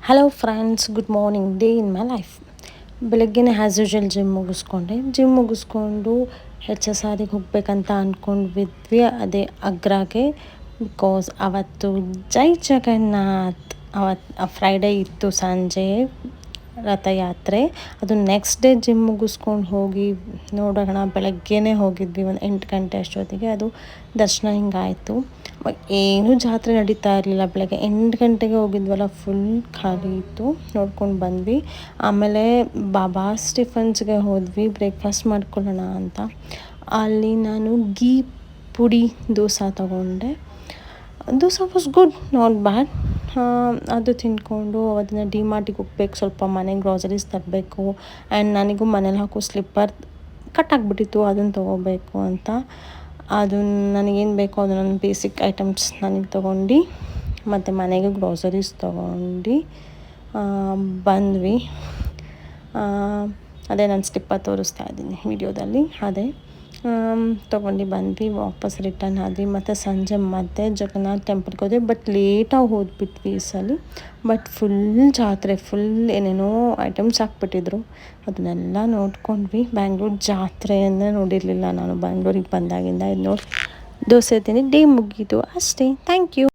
Hello friends, good morning. Day in my life. ಬೆಳಗ್ಗೆನೇ as usual gym ಮುಗಿಸ್ಕೊಂಡು H S ಆರಿಗೆ ಹೋಗ್ಬೇಕಂತ ಅಂದ್ಕೊಂಡ್ವಿದ್ವಿ. ಅದೇ ಅಗ್ರಾಗೆ. ಬಿಕಾಸ್ ಅವತ್ತು ಜೈ ಜಗನ್ನಾಥ್ ಅವತ್ತು ಫ್ರೈಡೇ ಇತ್ತು ಸಂಜೆ ರಥಯಾತ್ರೆ. ಅದು ನೆಕ್ಸ್ಟ್ ಡೇ ಜಿಮ್ ಮುಗಿಸ್ಕೊಂಡು ಹೋಗಿ ನೋಡೋಣ. ಬೆಳಗ್ಗೆನೇ ಹೋಗಿದ್ವಿ, ಒಂದು 8 ಗಂಟೆ ಅಷ್ಟೊತ್ತಿಗೆ. ಅದು ದರ್ಶನ ಹಿಂಗಾಯಿತು. ಏನೂ ಜಾತ್ರೆ ನಡೀತಾ ಇರಲಿಲ್ಲ. ಬೆಳಗ್ಗೆ 8 ಗಂಟೆಗೆ ಹೋಗಿದ್ವಲ್ಲ, ಫುಲ್ ಖಾಲಿ ಇತ್ತು. ನೋಡ್ಕೊಂಡು ಬಂದ್ವಿ. ಆಮೇಲೆ ಬಾಬಾ ಸ್ಟಿಫನ್ಸ್ಗೆ ಹೋದ್ವಿ ಬ್ರೇಕ್ಫಾಸ್ಟ್ ಮಾಡ್ಕೊಳ್ಳೋಣ ಅಂತ. ಅಲ್ಲಿ ನಾನು ಗೀ ಪುಡಿ ದೋಸೆ ತೊಗೊಂಡೆ. Dosa was good, not bad. ಅದು ತಿಂದ್ಕೊಂಡು ಅದನ್ನು ಡಿಮಾರ್ಟಿಗೆ ಹೋಗ್ಬೇಕು, ಸ್ವಲ್ಪ ಮನೆಗೆ ಗ್ರಾಸರೀಸ್ ತರಬೇಕು. ಆ್ಯಂಡ್ ನನಗೂ ಮನೇಲಿ ಹಾಕೋ ಸ್ಲಿಪ್ಪರ್ ಕಟ್ಟಾಗಿಬಿಟ್ಟಿತ್ತು, ಅದನ್ನು ತೊಗೋಬೇಕು ಅಂತ. ಅದು ನನಗೇನು ಬೇಕೋ ಅದನ್ನು ಬೇಸಿಕ್ ಐಟಮ್ಸ್ ನನಗೆ ತೊಗೊಂಡು ಮತ್ತು ಮನೆಗೆ ಗ್ರಾಸರೀಸ್ ತೊಗೊಂಡು ಬಂದ್ವಿ. ಅದೇ ನಾನು ಸ್ಲಿಪ್ಪರ್ ತೋರಿಸ್ತಾ ಇದ್ದೀನಿ ವಿಡಿಯೋದಲ್ಲಿ. ಅದೇ ತೊಗೊಂಡು ಬಂದ್ವಿ. ವಾಪಸ್ ರಿಟರ್ನ್ ಆದ್ವಿ. ಮತ್ತು ಸಂಜೆ ಮತ್ತೆ ಜಗನ್ನಾಥ್ ಟೆಂಪಲ್ಗೆ ಹೋದ್ವಿ. ಬಟ್ ಲೇಟಾಗಿ ಹೋದ್ಬಿಟ್ವಿ ಈ ಸಲ. ಬಟ್ ಫುಲ್ ಜಾತ್ರೆ, ಫುಲ್ ಏನೇನೋ ಐಟಮ್ಸ್ ಹಾಕ್ಬಿಟ್ಟಿದ್ರು. ಅದನ್ನೆಲ್ಲ ನೋಡ್ಕೊಂಡ್ವಿ. ಬ್ಯಾಂಗ್ಳೂರು ಜಾತ್ರೆಯನ್ನೇ ನೋಡಿರಲಿಲ್ಲ ನಾನು ಬ್ಯಾಂಗ್ಳೂರಿಗೆ ಬಂದಾಗಿಂದ. ಇದು ನೋಡಿ ದೋಸೆ ತಿಂದು ಡೇ ಮುಗೀತು ಅಷ್ಟೇ. Thank you.